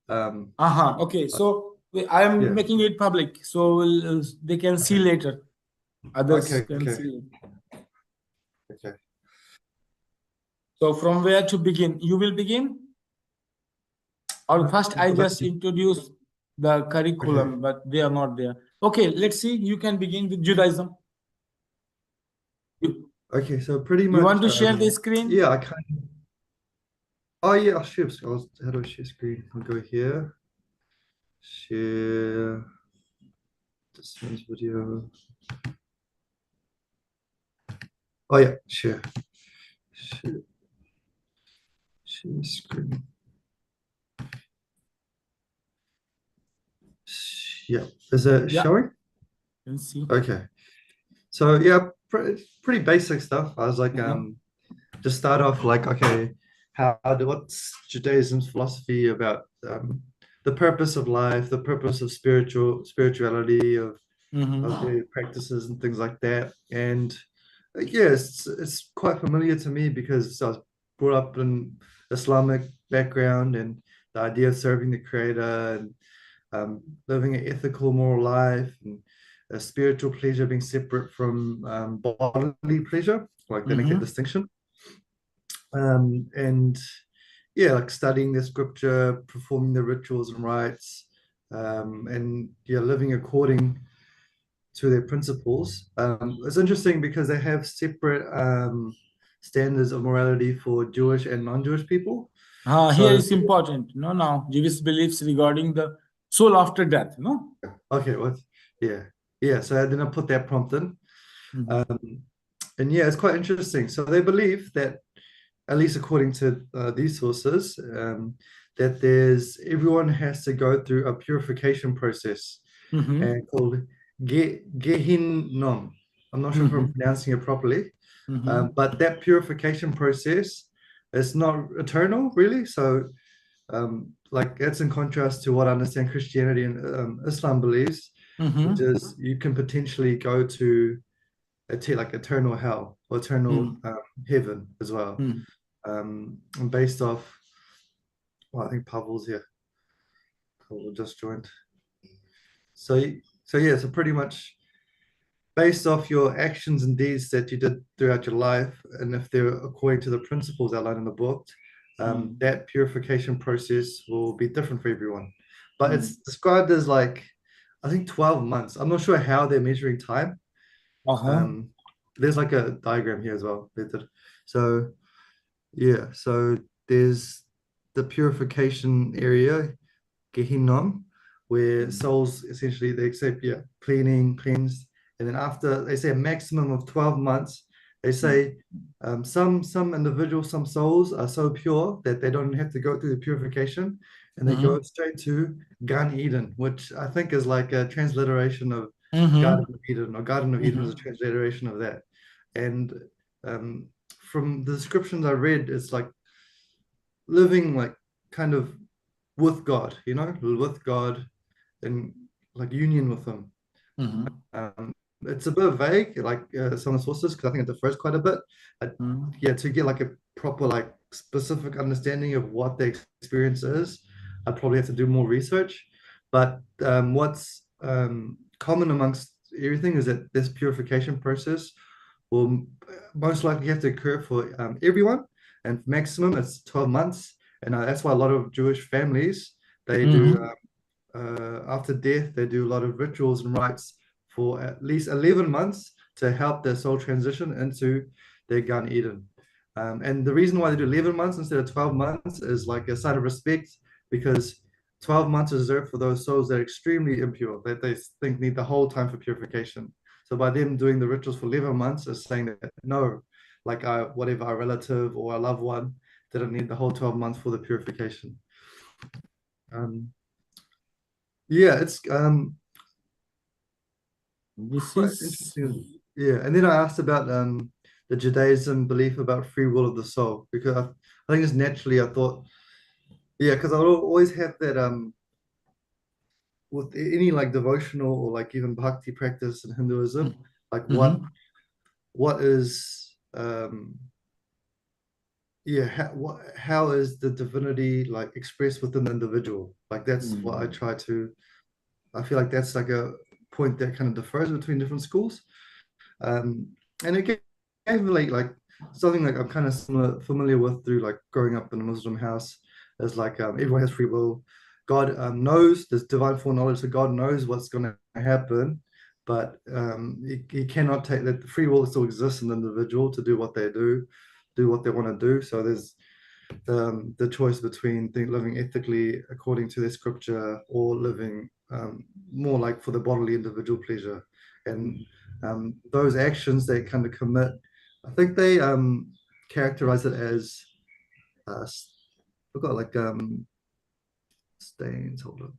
Okay, so I am Yeah. making it public, so they can see Okay. later. Others Okay. can Okay. see. Okay. So from where to begin? You will begin, or first I just introduce the Okay. curriculum, but they are not there. Okay, let's see. You can begin with Judaism. You, Okay. So pretty you much, want to share the screen? yeah, I kind of. Oh yeah, I'll share. How do I share screen? I'll go here. Share distance video. Oh yeah, share. Share, share screen. Yeah. Is it Yeah, showing? let's see. Okay. So yeah, pretty basic stuff. I was like, Uh-huh. just start off like, okay, what's Judaism's philosophy about the purpose of life, the purpose of spirituality, of Mm-hmm. the practices and things like that. And yeah, it's quite familiar to me because I was brought up in Islamic background and the idea of serving the Creator and living an ethical, moral life and a spiritual pleasure being separate from bodily pleasure, like they make that Mm-hmm. distinction. And yeah, like studying the scripture, performing the rituals and rites, and yeah, living according to their principles. It's interesting because they have separate standards of morality for Jewish and non-Jewish people. Here So is important. No, now Jewish beliefs regarding the soul after death. No. okay, what? Yeah, yeah. So then I put that prompt in, Mm-hmm. um, and yeah, it's quite interesting. So they believe that, at least according to these sources, that everyone has to go through a purification process Mm-hmm. and called Gehinnom. I'm not sure if I'm Mm-hmm. pronouncing it properly, Mm-hmm. but that purification process is not eternal, really. So, like that's in contrast to what I understand Christianity and Islam believes, which Mm-hmm. is you can potentially go to like eternal hell or eternal heaven as well. Mm-hmm. And based off, well, I think Pavel's here. Pavel just joined. So, so yeah, so pretty much based off your actions and deeds that you did throughout your life, and if they're according to the principles outlined in the book, that purification process will be different for everyone. But Mm-hmm. it's described as like, I think 12 months. I'm not sure how they're measuring time. Uh-huh. Um, there's like a diagram here as well. So yeah, so there's the purification area, Gehinnom, where souls essentially they accept, yeah, cleansed, and then after they say a maximum of 12 months, they say some individuals, some souls are so pure that they don't have to go through the purification, and they go Mm-hmm. straight to Gan Eden, which I think is like a transliteration of Mm-hmm. Garden of Eden, or Garden of Eden is a Mm-hmm. transliteration of that. And um, from the descriptions I read, it's like living like kind of with God, with God and like union with Him. Mm-hmm. It's a bit vague, like some of the sources, because I think it differs quite a bit. Uh, yeah, to get like a proper, like specific understanding of what the experience is, I'd probably have to do more research. But what's common amongst everything is that this purification process will most likely have to occur for everyone, and maximum it's 12 months. And that's why a lot of Jewish families they do Mm-hmm. after death they do a lot of rituals and rites for at least 11 months to help their soul transition into their Gan Eden. And the reason why they do 11 months instead of 12 months is like a sign of respect because 12 months is reserved for those souls that are extremely impure, that they think need the whole time for purification. So by them doing the rituals for 11 months is saying that no, like whatever our relative or our loved one didn't need the whole 12 months for the purification. Um, yeah, it's This quite is interesting. Yeah, and then I asked about the Judaism belief about free will of the soul because I think just naturally I thought, yeah, because I would always have that with any like devotional or like even bhakti practice in Hinduism, like mm-hmm. what is yeah, how is the divinity like expressed within the individual? Like that's what I try to. I feel like that's like a point that kind of differs between different schools. And it gave me like something like I'm kind of familiar with through like growing up in a Muslim house. Is like everyone has free will. God knows there's divine foreknowledge, so God knows what's going to happen, but he cannot take that. The free will still exists in the individual to do what they do what they want to do. So there's the choice between living ethically according to their scripture or living more like for the bodily individual pleasure. And those actions they kind of commit, I think they characterize it as forgot like stains. Hold on.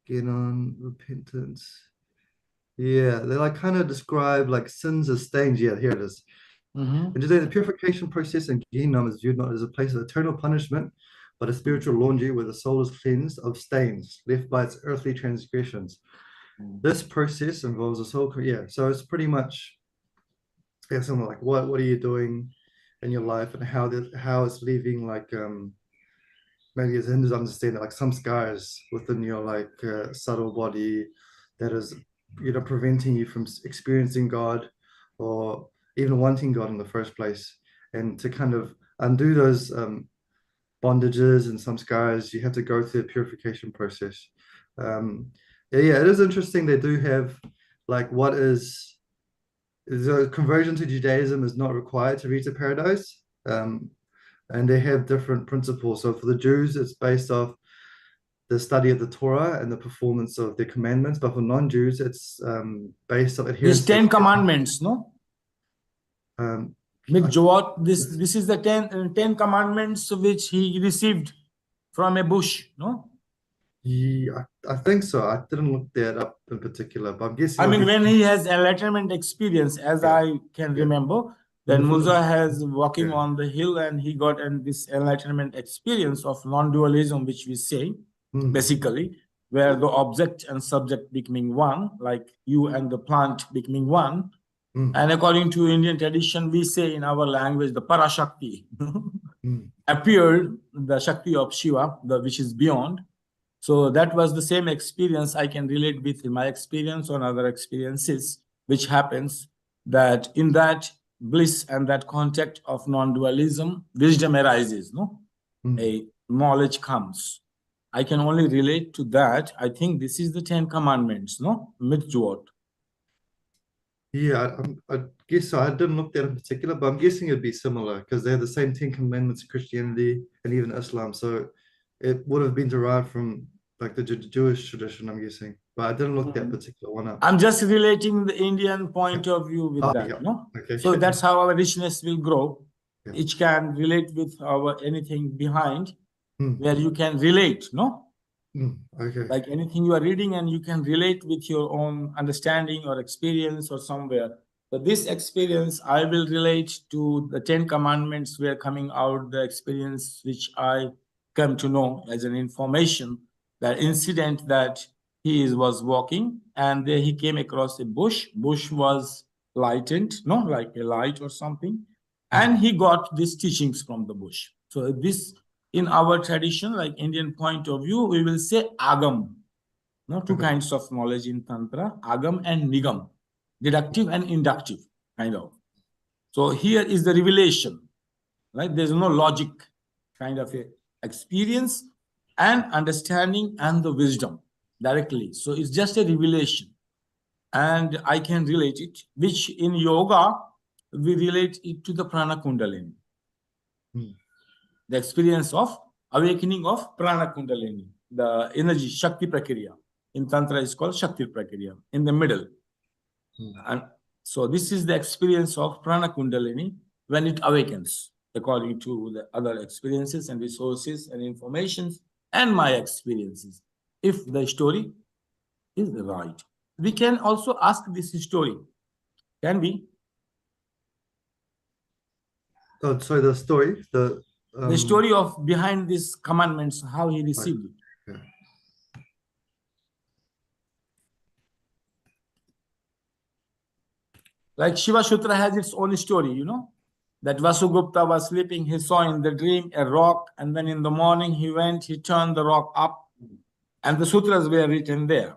Get on repentance. Yeah, they like kind of describe like sins as stains. Yeah, here it is. And today, the purification process in Gehenna is viewed not as a place of eternal punishment, but a spiritual laundry where the soul is cleansed of stains left by its earthly transgressions. This process involves a soul. Yeah, so it's pretty much something like what are you doing in your life and how it's leaving like maybe as Hindus understand it, like some scars within your like subtle body that is preventing you from experiencing God or even wanting God in the first place. And to kind of undo those bondages and some scars, you have to go through a purification process. Yeah, it is interesting. They do have like what is the conversion to Judaism is not required to reach the paradise. And they have different principles. So for the Jews, it's based off the study of the Torah and the performance of the commandments. But for non-Jews, it's based on adherence. These 10 commandments, no? This is the 10 commandments which he received from a bush, no? Yeah, I think so. I didn't look that up in particular, but I'm guessing. I mean, when he has enlightenment experience, as I can remember, then Musa has walking on the hill and he got this enlightenment experience of non-dualism, which we say, basically, where the object and subject becoming one, like you and the plant becoming one. And according to Indian tradition, we say in our language, the Parashakti appeared, the Shakti of Shiva, which is beyond. So that was the same experience I can relate with my experience on other experiences, which happens that in that bliss and that contact of non-dualism, wisdom arises, no? A knowledge comes. I can only relate to that. I think this is the 10 commandments, no? Mitzvot. Yeah, I guess so. I didn't look that in particular, but I'm guessing it'd be similar because they have the same 10 commandments in Christianity and even Islam. So it would have been derived from like the Jewish tradition, I'm guessing. But I didn't look that particular one up. I'm just relating the Indian point of view with that, no? Okay. So that's how our richness will grow. Each can relate with our anything behind where you can relate, no? Okay. Like anything you are reading and you can relate with your own understanding or experience or somewhere. But this experience, I will relate to the 10 commandments where coming out the experience which I come to know as an information, that incident that he was walking and there he came across a bush. Bush was lightened, no, like a light or something. And he got these teachings from the bush. So this, in our tradition, like Indian point of view, we will say agam. No, two kinds of knowledge in Tantra, agam and nigam, deductive and inductive, kind of. So here is the revelation, right? There's no logic, kind of a experience and understanding and the wisdom directly. So it's just a revelation. And I can relate it, which in yoga, we relate it to the prana kundalini. The experience of awakening of prana kundalini, the energy, shakti prakriya. In Tantra, is called shakti prakriya, in the middle. And so this is the experience of prana kundalini when it awakens, according to the other experiences and resources and informations and my experiences. If the story is right, we can also ask this story. Can we? Oh, sorry, the story, the story of behind these commandments, how he received it. Yeah. Like Shiva Sutra has its own story, you know, that Vasugupta was sleeping, he saw in the dream a rock, and then in the morning he went, he turned the rock up, and the sutras were written there.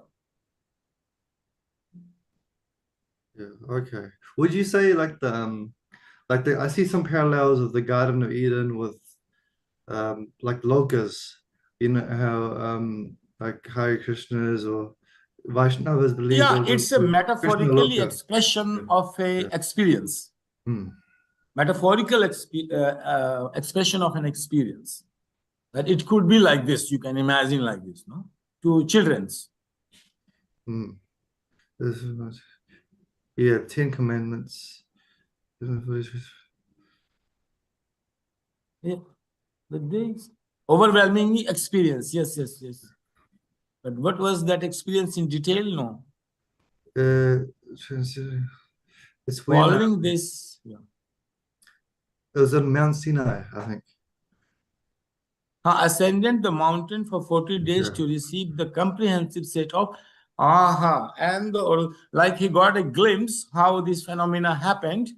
Yeah, okay. Would you say like the I see some parallels of the Garden of Eden with like lokas, you know how like Hare Krishnas or Vaishnavas believe Yeah, those are it's a Krishna metaphorically loka. expression Yeah. of a Yeah. experience. Metaphorical expression of an experience. That it could be like this, you can imagine like this, no? To children's. This is not, yeah, 10 Commandments. Yeah. The overwhelming experience. Yes, yes, yes. But what was that experience in detail? No. It's when Following this, yeah. it was on Mount Sinai, I think. Ascended the mountain for 40 days to receive the comprehensive set of and like he got a glimpse how this phenomena happened,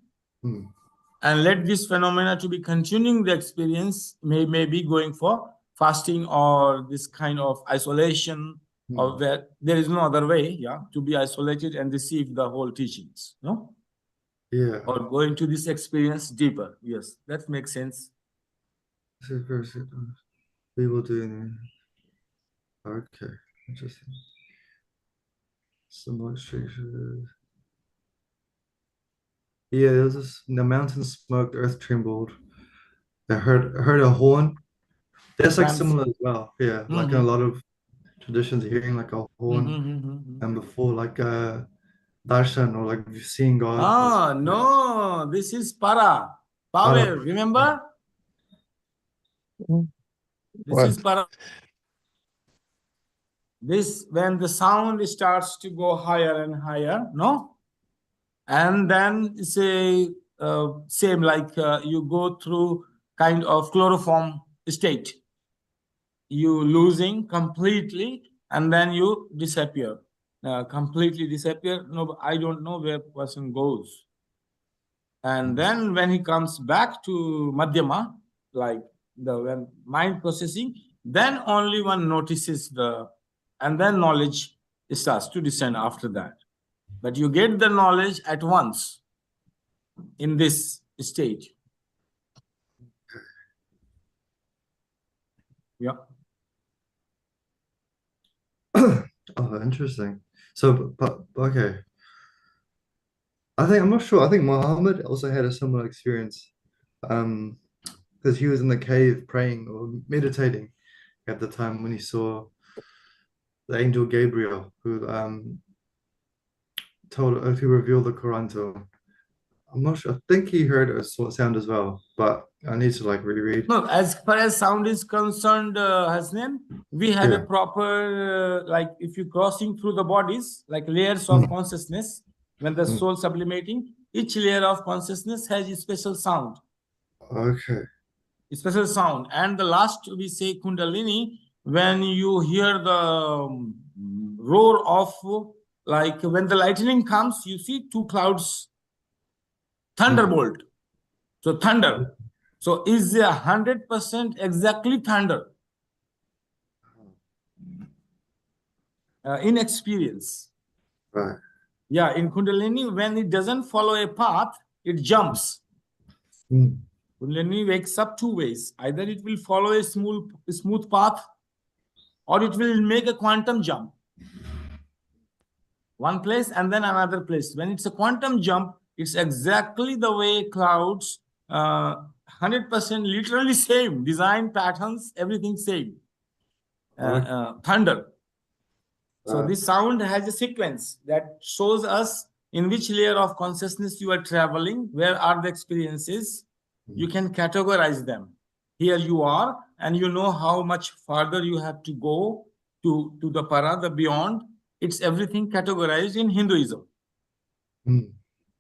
and let this phenomena to be continuing the experience, maybe going for fasting or this kind of isolation, or where there is no other way, yeah, to be isolated and receive the whole teachings, no? Yeah. Or go into this experience deeper. Yes, that makes sense. People doing okay, interesting. Some structure. Yeah, there was this, the mountain smoked, the earth trembled. I heard a horn. That's like similar as well. Yeah, like in a lot of traditions, hearing like a horn, and before like darshan or like seeing God. No, this is para. Power, remember? This is para. This, when the sound starts to go higher and higher, no? And then it's a same like you go through kind of chloroform state. You losing completely, and then you disappear. Completely disappear. No, I don't know where person goes. And then when he comes back to Madhyama, like when mind processing, then only one notices and then knowledge starts to descend after that. But you get the knowledge at once in this stage. Yeah. Oh, interesting. So, but okay. I'm not sure. I think Muhammad also had a similar experience. Because he was in the cave praying or meditating at the time when he saw the angel Gabriel, who revealed the Quran to him. I'm not sure. I think he heard a sound as well, but I need to like reread. No, as far as sound is concerned, Hasnan, we have a proper, like if you're crossing through the bodies, like layers of consciousness, when the soul sublimating, each layer of consciousness has a special sound. Okay. A special sound. And the last, we say Kundalini, when you hear the roar of, like when the lightning comes, you see two clouds, thunderbolt. So thunder. So is 100% exactly thunder in experience. Right. Yeah, in Kundalini, when it doesn't follow a path, it jumps. Kundalini wakes up two ways. Either it will follow a smooth path, or it will make a quantum jump. One place and then another place. When it's a quantum jump, it's exactly the way clouds, 100% literally same. Design patterns, everything same. Thunder. So this sound has a sequence that shows us in which layer of consciousness you are traveling, where are the experiences. You can categorize them. Here you are, and you know how much farther you have to go to the para, the beyond. It's everything categorized in Hinduism.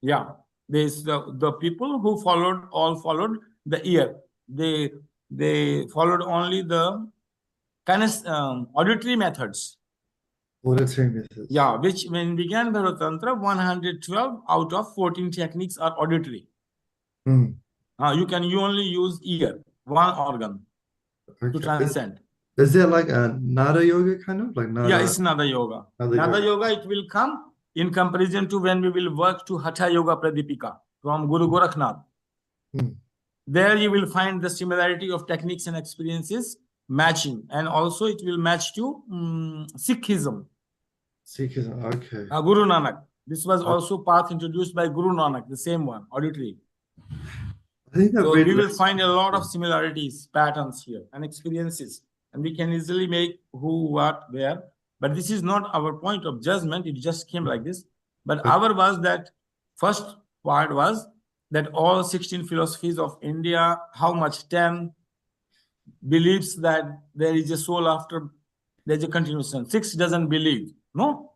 Yeah, there's the people who followed the ear. They followed only the kind of auditory methods. Auditory methods. Yeah, which when we began Bharat Tantra, 112 out of 14 techniques are auditory. Hmm. You only use ear, one organ, to Okay. transcend. Is there like a Nada yoga kind of like Nada? Yeah, it's Nada yoga. Nada yoga, it will come in comparison to when we will work to Hatha Yoga Pradipika from Guru Gorakhnath. Hmm. There you will find the similarity of techniques and experiences matching, and also it will match to Sikhism. Sikhism, okay. Guru Nanak. This was also path introduced by Guru Nanak, the same one, auditory. I think So we will find a lot of similarities, patterns here, and experiences, and we can easily make who, what, where. But this is not our point of judgment. It just came like this. But our was that first part was that all 16 philosophies of India, how much 10 believes that there is a soul after there's a continuation. 6 doesn't believe, no?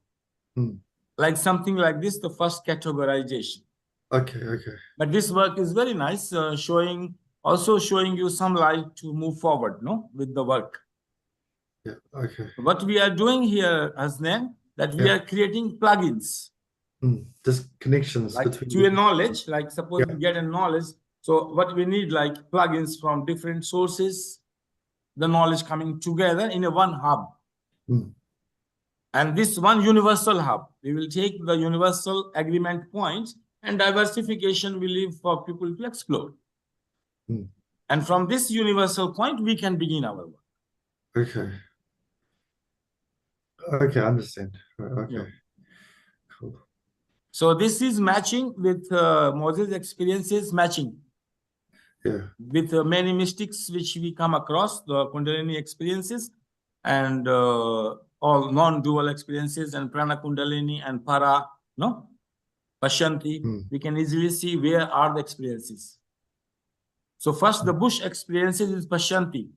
Like something like this, the first categorization. Okay, okay. But this work is very nice, showing you some light to move forward, no, with the work. Yeah, okay. What we are doing here, Hasnan, that we are creating plugins. Just connections like between to a knowledge, like suppose we get a knowledge. So what we need, like plugins from different sources, the knowledge coming together in a one hub. And this one universal hub, we will take the universal agreement points, and diversification will leave for people to explore. And from this universal point, we can begin our work. Okay. Okay, I understand. Okay. Yeah. Cool. So this is matching with Moses' experiences, matching. Yeah. With many mystics which we come across, the Kundalini experiences, and all non-dual experiences, and Prana Kundalini and Para, no? Pashyanti, we can easily see where are the experiences. So first, the bush experiences is Pashyanti.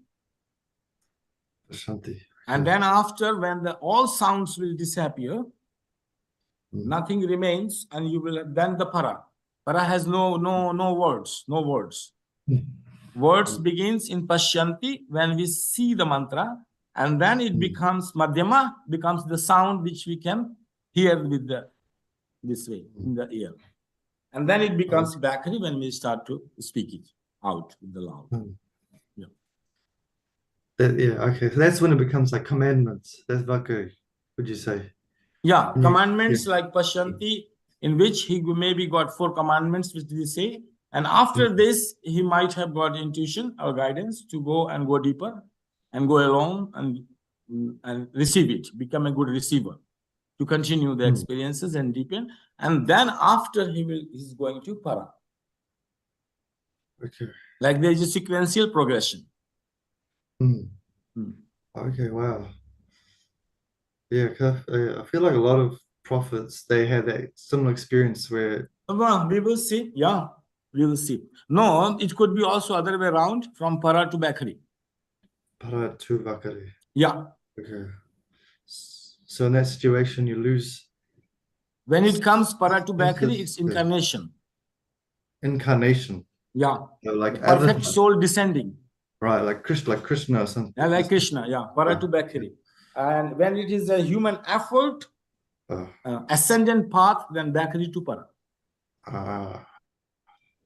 Shanti. And then after, when all sounds will disappear, nothing remains, and you will then the Para. Para has no words, no words. Words begins in Pashyanti when we see the mantra, and then it becomes Madhyama, becomes the sound which we can hear with this way in the ear. And then it becomes Bakri when we start to speak it out with the loud. Yeah. Okay. So that's when it becomes like commandments. That's Vakari, would you say? Yeah, commandments like Pashyanti, in which he maybe got 4 commandments, which they say. And after this, he might have got intuition or guidance to go deeper and go along and receive it, become a good receiver, to continue the experiences and deepen. And then after he's going to Para. Okay. Like there is a sequential progression. Okay, wow. Yeah, I feel like a lot of prophets, they had that similar experience where... Well, we will see. Yeah, we will see. No, it could be also other way around, from Para to Bakri. Para to Vakari. Yeah. Okay. So in that situation, you lose... When it comes Para to Bakri, it's incarnation. Incarnation. Yeah. So like perfect soul descending. Right, like Krishna or something. Yeah, like Krishna, yeah. Para to Bakri. And when it is a human effort, ascendant path, then Bakri to Para.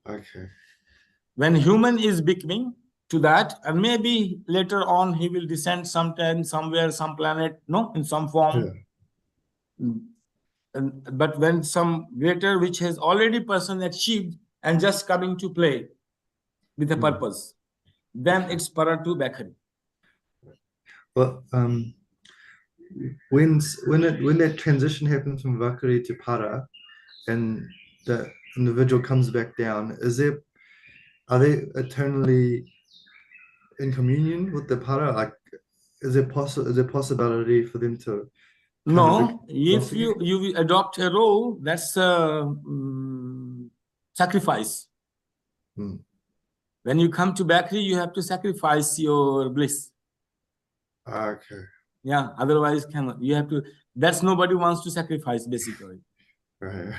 Okay. When human is becoming to that, and maybe later on he will descend sometime, somewhere, some planet, no, in some form. But when some greater, which has already person achieved and just coming to play with a purpose, then it's Para to Bakri. But when that transition happens from Vakari to Para, and the individual comes back down, are they eternally in communion with the Para? Like, is there possibility for them to... No, if you adopt a role, that's a sacrifice. When you come to Bakri, you have to sacrifice your bliss. Okay. Yeah, otherwise you have to. That's nobody wants to sacrifice, basically. Right.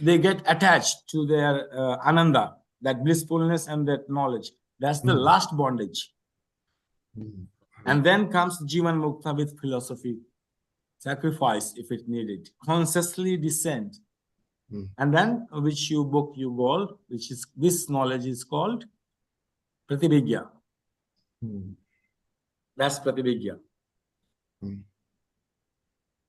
They get attached to their ananda, that blissfulness and that knowledge. That's the last bondage. And then comes Jivan Mukta with philosophy. sacrifice if it needed, consciously descend. Mm. And then which you book you goal, which is this knowledge is called pratibhigya. Mm. That's pratibhigya. Mm.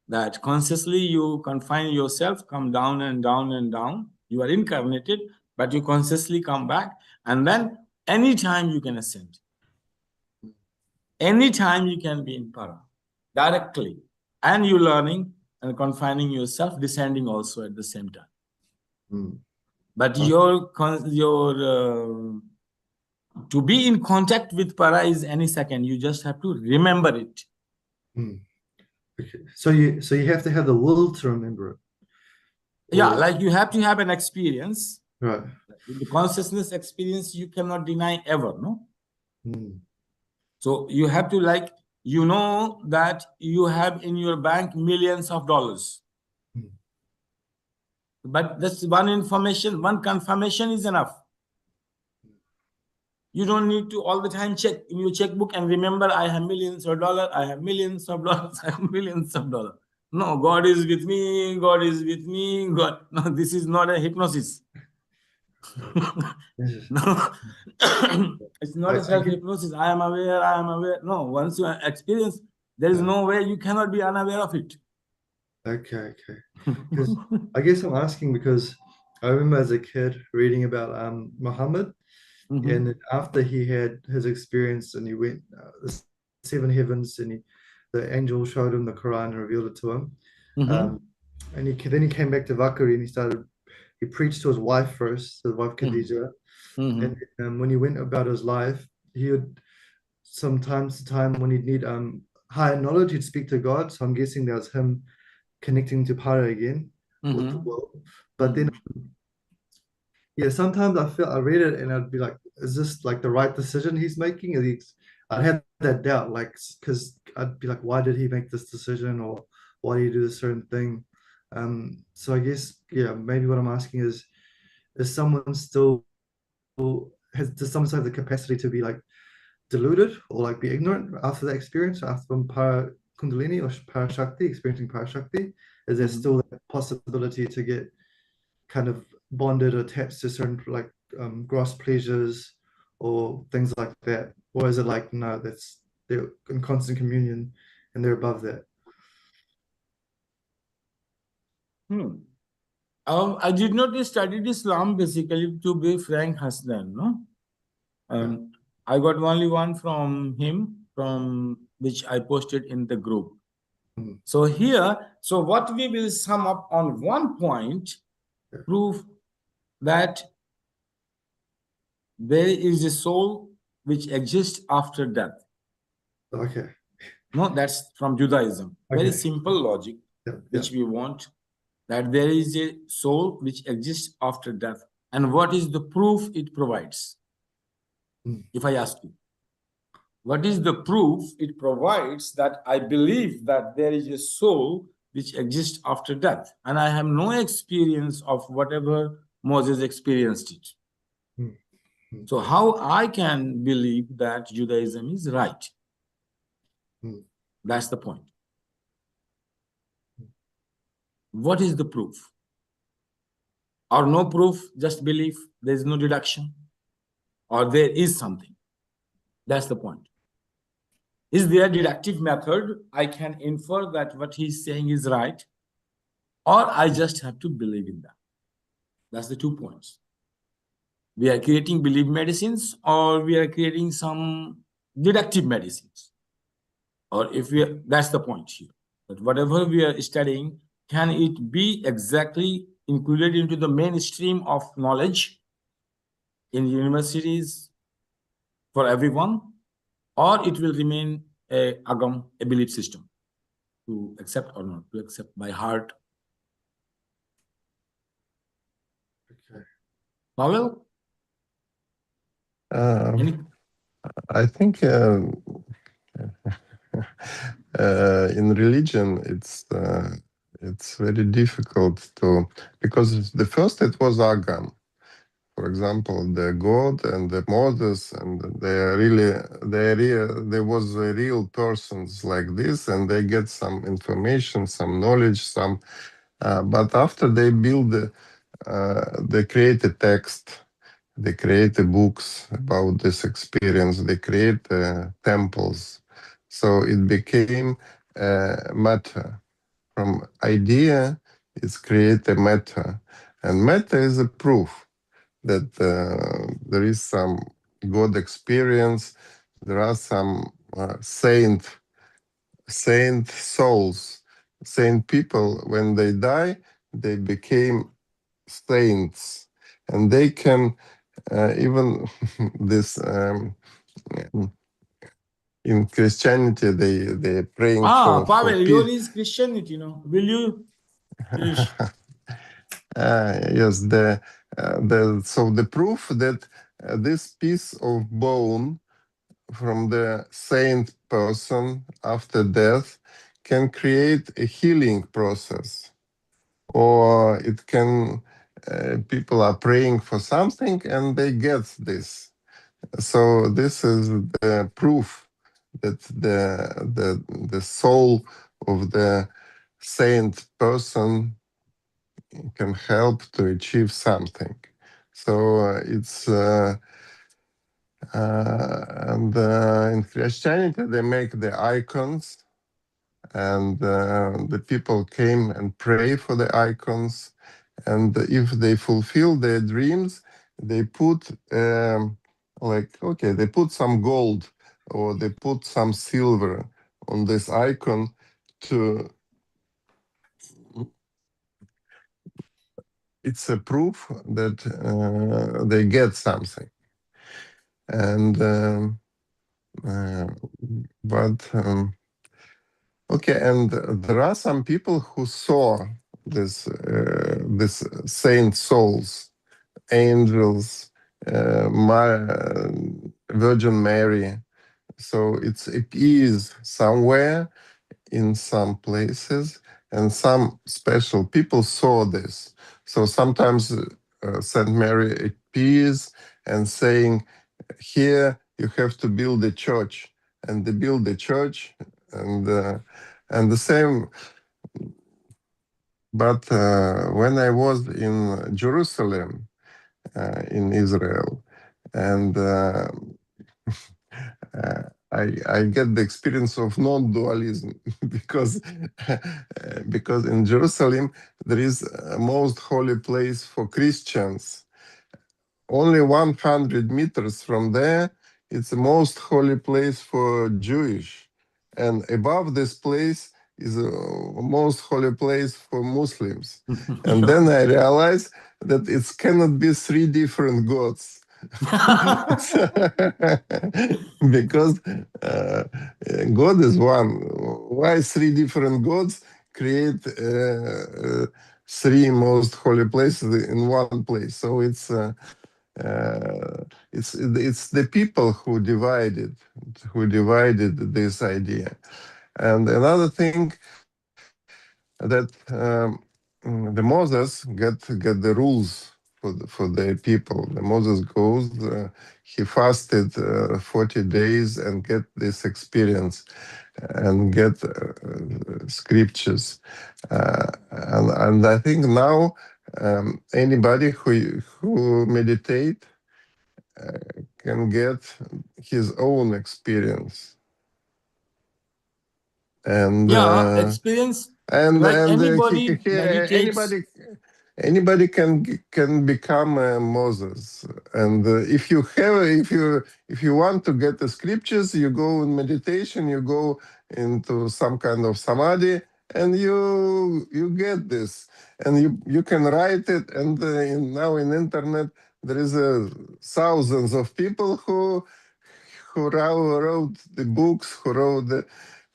That consciously you confine yourself, come down and down and down. You are incarnated, but you consciously come back, and then anytime you can ascend. Anytime you can be in para directly, and you learning and confining yourself, descending also at the same time. Mm. But your to be in contact with para is any second. You just have to remember it. Mm. Okay. So you have to have the will to remember it. Yeah, Or- like you have to have an experience. Right. The consciousness experience you cannot deny ever, no? Mm. So you have to you know that you have in your bank millions of dollars. Mm. But that's one information, one confirmation is enough. You don't need to all the time check in your checkbook and remember, I have millions of dollars, I have millions of dollars, I have millions of dollars. No, God is with me, God is with me, God. No, this is not a hypnosis. No, it's not a self-hypnosis. I am aware, I am aware. No, once you experience, there is no way you cannot be unaware of it. Okay. Because I guess I'm asking because I remember as a kid reading about Muhammad, and then after he had his experience and he went the seven heavens, and the angel showed him the Quran and revealed it to him, and then he came back to Vakari and he preached to his wife first, his wife Khadija, and when he went about his life, he would sometimes the time when he'd need higher knowledge, he'd speak to God. So I'm guessing that was him connecting to para again with the world. But then yeah, sometimes I read it and I'd be like, is this like the right decision he's making? I'd have that doubt, like, because I'd be like, why did he make this decision, or why did he do this certain thing? So I guess, yeah, maybe what I'm asking is someone still does someone still have the capacity to be like deluded or like be ignorant after that experience, after para kundalini or para shakti, experiencing para shakti? Is there still that possibility to get kind of bonded or attached to certain like gross pleasures or things like that, or is it like no, they're in constant communion and they're above that? I did not study Islam basically, to be frank, Hassan. No, I got only one from him, from which I posted in the group. So here, so what we will sum up on one point, prove that there is a soul which exists after death. Okay. No, that's from Judaism. Very simple logic, which we want, that there is a soul which exists after death. And what is the proof it provides? If I ask you, what is the proof it provides that I believe that there is a soul which exists after death? And I have no experience of whatever Moses experienced it. So how I can believe that Judaism is right? That's the point. What is the proof? Or no proof, just belief, there is no deduction? Or there is something? That's the point. Is there a deductive method? I can infer that what he's saying is right, or I just have to believe in that. That's the 2 points. We are creating belief medicines, or we are creating some deductive medicines. Or if we are, that's the point here. But whatever we are studying, can it be exactly included into the mainstream of knowledge in universities for everyone, or it will remain a agam, a belief system to accept or not to accept by heart? Okay. Pavel? I think in religion it's very difficult to, because the first it was agam. For for example, the God and the Moses, and there was a real persons like this, and they get some information, some knowledge, some. But after they build, they create a text, they create books about this experience, they create temples, so it became matter. From idea, it's create a matter, and matter is a proof that there is some God experience. There are some saint souls, saint people. When they die, they became saints, and they can even this in Christianity they praying for Pavel, peace. yours is Christianity, you know. Will you? Yes, so the proof that this piece of bone from the saint person after death can create a healing process, or it can people are praying for something and they get this. So this is the proof that the soul of the saint person can help to achieve something. So and in Christianity they make the icons, and the people came and pray for the icons, and if they fulfill their dreams, they put they put some gold or they put some silver on this icon to. It's a proof that they get something, and okay, and there are some people who saw this saint souls, angels, Virgin Mary. So it appears somewhere in some places, and some special people saw this. So sometimes Saint Mary appears and saying, "Here you have to build a church," and they build a church, and the same. But when I was in Jerusalem, in Israel, and I get the experience of non-dualism because because in Jerusalem there is a most holy place for Christians. Only 100 meters from there, it's the most holy place for Jewish, and above this place is a most holy place for Muslims. And then I realized that it cannot be three different gods. Because God is one. Why three different gods create three most holy places in one place? So it's the people who divided this idea. And another thing that the Moses get the rules for the people. The Moses goes, he fasted 40 days and get this experience and get scriptures. And I think now anybody who meditate can get his own experience. And Yeah, experience, like anybody meditates. anybody can become Moses. And if you want to get the scriptures, you go in meditation, you go into some kind of samadhi, and you get this, and you can write it. And now in internet there is thousands of people who wrote the books, who wrote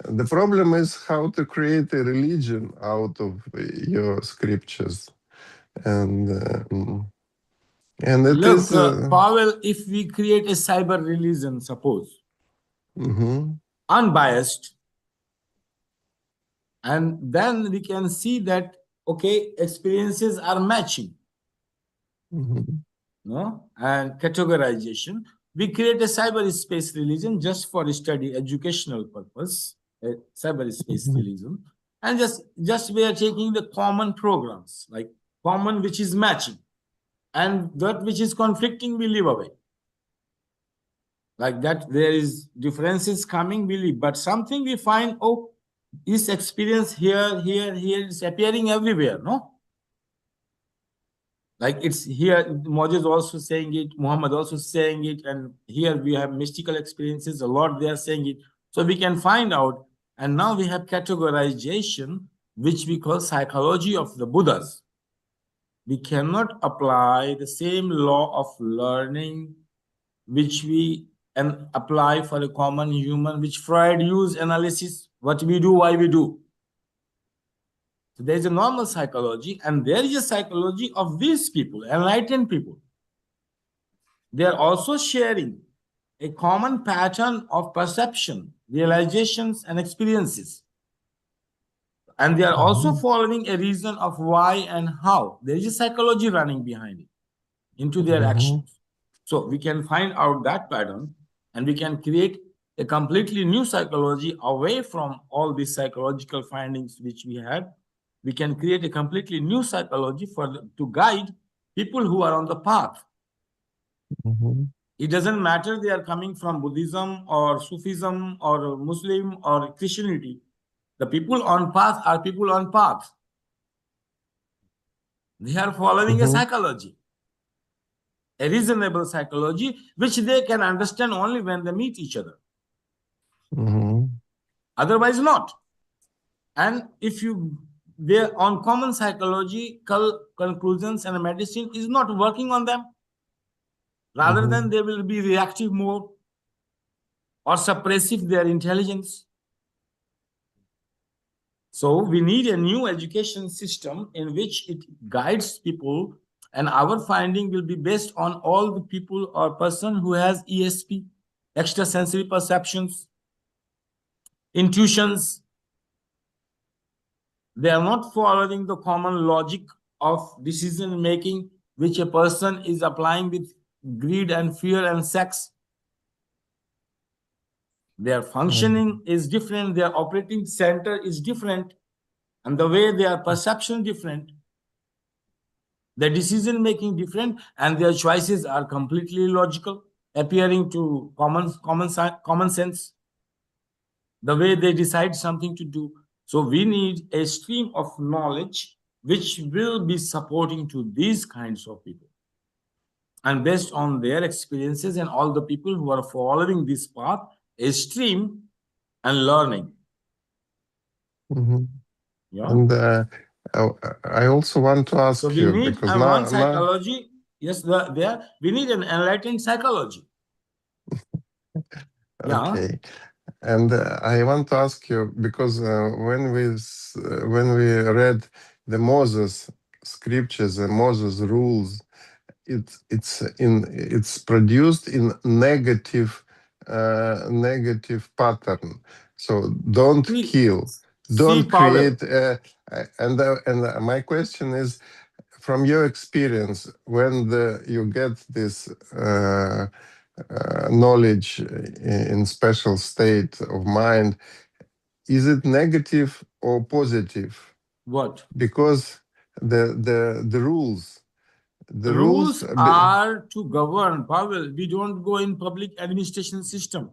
the problem is how to create a religion out of your scriptures, and it Look, is. Pavel, if we create a cyber religion, suppose, Mhm, unbiased, and then we can see that, okay, experiences are matching. mhm. no, and categorization. We create a cyberspace religion just for study, educational purpose, a cyberspace religion, and just we are taking the common programs, like common which is matching, and that which is conflicting, we leave away. Like that, there is differences coming, we leave, but something we find, oh, this experience here, here is appearing everywhere, no? Like it's here, Moses also saying it, Muhammad also saying it, and here we have mystical experiences, a lot they are saying it. So we can find out, and now we have categorization, which we call psychology of the Buddhas. We cannot apply the same law of learning which we apply for a common human, which Freud used analysis, what we do, why we do. So there is a normal psychology, and there is a psychology of these people, enlightened people. They are also sharing a common pattern of perception, realizations, and experiences. And they are also following a reason of why and how. There is a psychology running behind it into their actions. So we can find out that pattern, and we can create a completely new psychology away from all these psychological findings which we had. We can create a completely new psychology to guide people who are on the path. It doesn't matter they are coming from Buddhism or Sufism or Muslim or Christianity. The people on path are people on path. They are following a psychology, a reasonable psychology, which they can understand only when they meet each other. Otherwise not. And if they're on common psychological conclusions, and medicine is not working on them, rather than they will be reactive more or suppressive their intelligence. So we need a new education system in which it guides people, and our finding will be based on all the people or person who has ESP, extrasensory perceptions, intuitions. They are not following the common logic of decision making, which a person is applying with greed and fear and sex. Their functioning is different, their operating center is different, and the way their perception different, their decision making different, and their choices are completely logical, appearing to common sense, the way they decide something to do. So we need a stream of knowledge which will be supporting to these kinds of people. And based on their experiences and all the people who are following this path, a stream and learning. Yeah. And I also want to ask so we you, need because one psychology. Yes, we need an enlightened psychology. Okay. And I want to ask you, because when we read the Moses scriptures, the Moses rules, it's produced in negative pattern. So don't kill, don't create. And my question is, from your experience, when you get this knowledge in special state of mind, is it negative or positive? What? Because the rules. The rules are to govern, Pavel. We don't go in public administration system.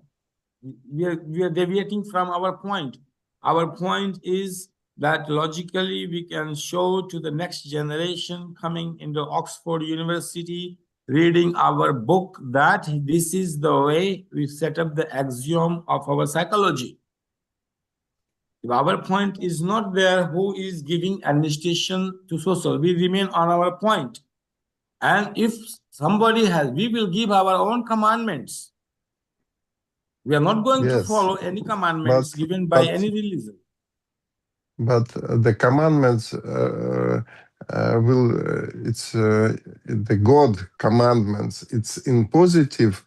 We are deviating from our point. Our point is that logically we can show to the next generation coming into Oxford University, reading our book, that this is the way we set up the axiom of our psychology. If our point is not there, who is giving administration to social? We remain on our point. And if somebody has, we will give our own commandments. We are not going to follow any commandments given by any religion. But the commandments it's the God commandments. It's in positive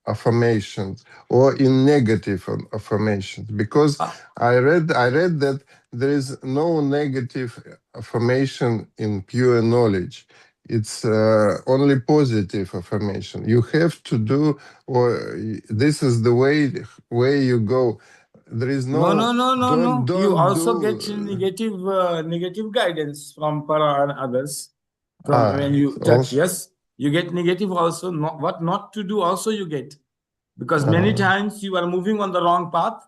affirmations or in negative affirmations, because I read that there is no negative affirmation in pure knowledge. it's only positive affirmation. You have to do, or this is the way you go. There is no, No. You don't also get do. negative guidance from para and others. From Ah, when you touch, also, yes, you get negative also. What not to do also you get. Because many uh, times you are moving on the wrong path.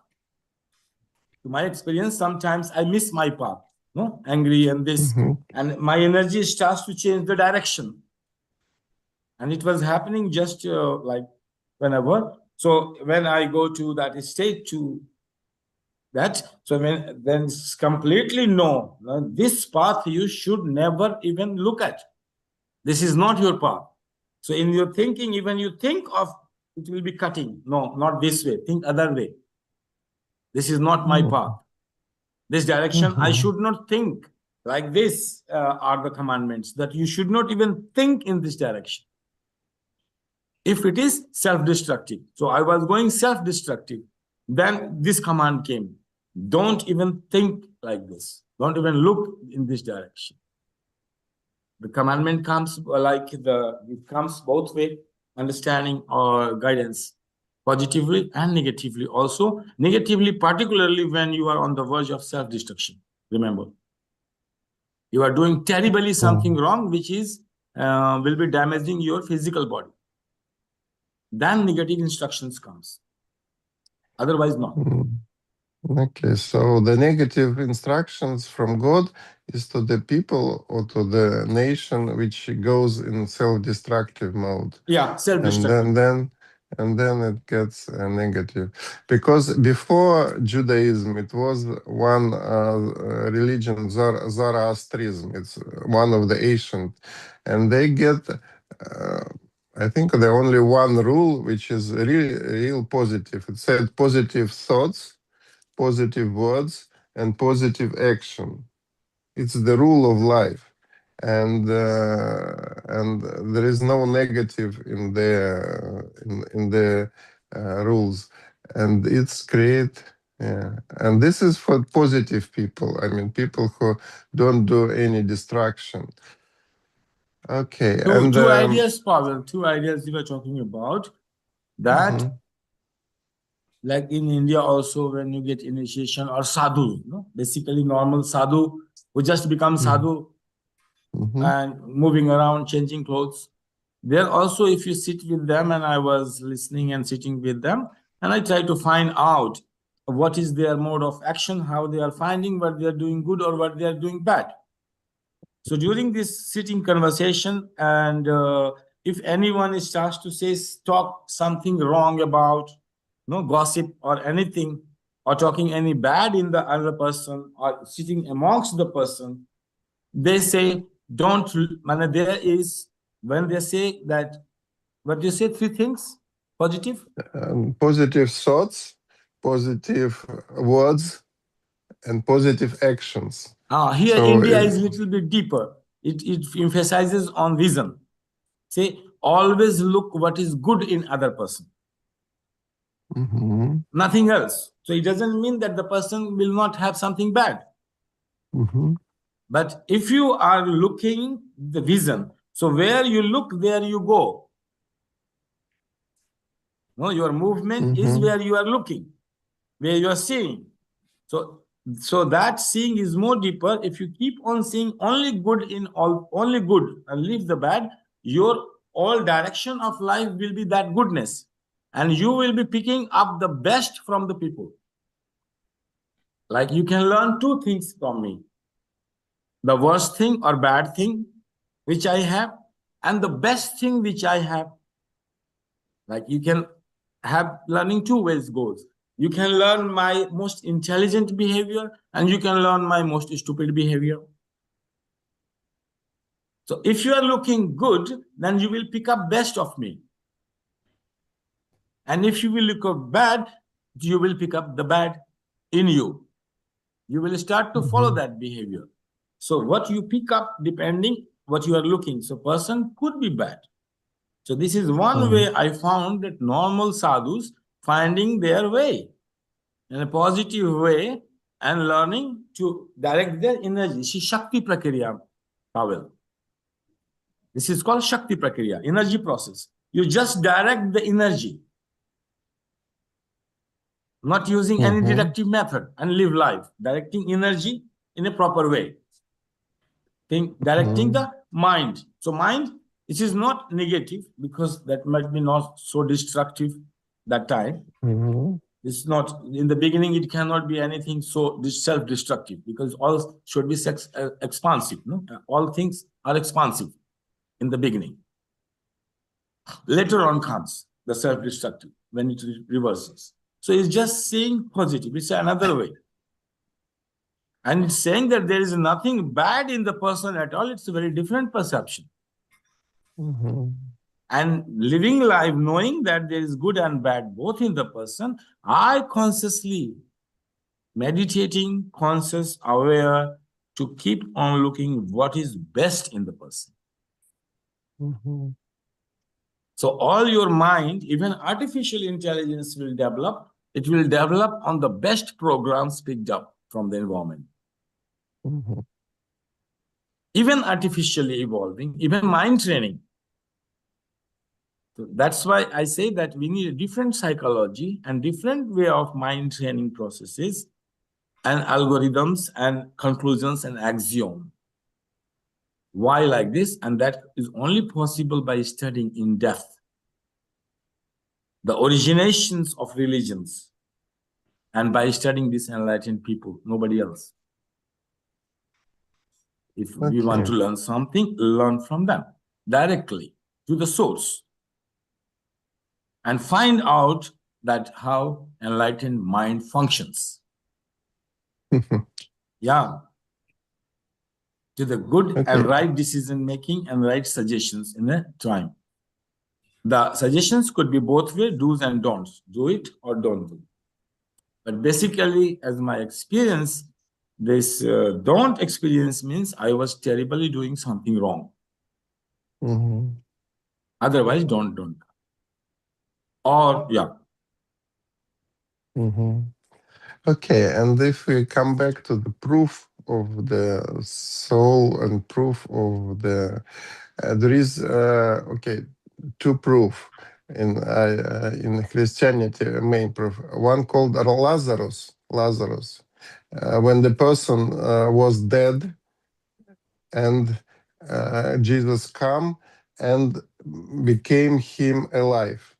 To my experience, sometimes I miss my path, no, angry and this, mhm, and my energy starts to change the direction. And it was happening just like whenever. So when I go to that state to that, so when then it's completely no, this path you should never even look at. This is not your path. So in your thinking, even you think of it will be cutting. No, not this way. Think other way. This is not my path. This direction, I mhm, should not think like this are the commandments that you should not even think in this direction. If it is self-destructive. So I was going self-destructive. Then this command came. Don't even think like this. Don't even look in this direction. The commandment comes it comes both way, understanding or guidance, positively and negatively. Also, negatively, particularly when you are on the verge of self-destruction. Remember, you are doing terribly something mhm. wrong, which is will be damaging your physical body. Then negative instructions comes. Otherwise, not. Mm. Okay, so the negative instructions from God is to the people or to the nation which goes in self-destructive mode, Yeah, and self-destructive. then it gets negative. Because before Judaism, it was one religion, Zoroastrianism. It's one of the ancient, and they get. I think the only one rule which is real positive. It said positive thoughts, positive words, and positive action. It's the rule of life, and there is no negative in the rules, and it's create. Yeah, and this is for positive people. I mean, people who don't do any distraction. Okay, and Two ideas, Pavel. Two ideas you were talking about. That, mhm, like in India, also when you get initiation or sadhu, basically normal sadhu who just become mhm, sadhu mhm, and moving around, changing clothes. There also, if you sit with them, and I was listening and sitting with them, and I try to find out what is their mode of action, how they are finding what they are doing good or what they are doing bad. So during this sitting conversation, and if anyone starts to say, talk something wrong about, gossip or anything, or talking any bad in the other person, or sitting amongst the person, they say, don't, there is, when they say that, what do you say, three things, positive? positive thoughts, positive words, and positive actions. Here, So, India is a little bit deeper. It emphasizes on vision. Say, always look what is good in other person. mhm, Nothing else. So it doesn't mean that the person will not have something bad. mhm, But if you are looking the vision, so where you look, there you go. No, your movement is mhm, where you are looking, where you are seeing. So that seeing is more deeper. If you keep on seeing only good in all, only good, and leave the bad, your all direction of life will be that goodness, and you will be picking up the best from the people. Like you can learn two things from me: the worst thing or bad thing which I have, and the best thing which I have. Like you can have learning two ways goes. You can learn my most intelligent behavior, and you can learn my most stupid behavior. So if you are looking good, then you will pick up best of me. And if you will look up bad, you will pick up the bad in you. You will start to follow mhm, that behavior. So what you pick up depending what you are looking. So person could be bad. So this is one way mhm, I found that normal sadhus finding their way in a positive way and learning to direct their energy. She Shakti Prakriyam, Pavel. This is called Shakti Prakriya, energy process. You just direct the energy, not using any deductive method, and live life, directing energy in a proper way. Directing the mind. So mind, it is not negative because that might be not so destructive that time. It's not, in the beginning, it cannot be anything so self-destructive because all should be expansive. No? All things are expansive in the beginning. Later on comes the self-destructive when it reverses. So it's just saying positive. It's another way. And it's saying that there is nothing bad in the person at all. It's a very different perception. And living life knowing that there is good and bad both in the person, I consciously meditating, conscious, aware to keep on looking what is best in the person. So all your mind, even artificial intelligence will develop. It will develop on the best programs picked up from the environment. Even artificially evolving, even mind training. So that's why I say that we need a different psychology and different way of mind training processes and algorithms and conclusions and axioms. Why like this? And that is only possible by studying in depth the originations of religions and by studying these enlightened people, nobody else. If we want to learn something, learn from them directly to the source and find out that how enlightened mind functions. Yeah. To the good and right decision-making and right suggestions in a time. The suggestions could be both ways, do's and don'ts. Do it or don't do. But basically, as my experience, this don't experience means I was terribly doing something wrong. Otherwise, don't. Or, yeah. Okay, and if we come back to the proof of the soul and proof of the, there is, two proof in Christianity, main proof. One called Lazarus. When the person was dead and Jesus come and became him alive.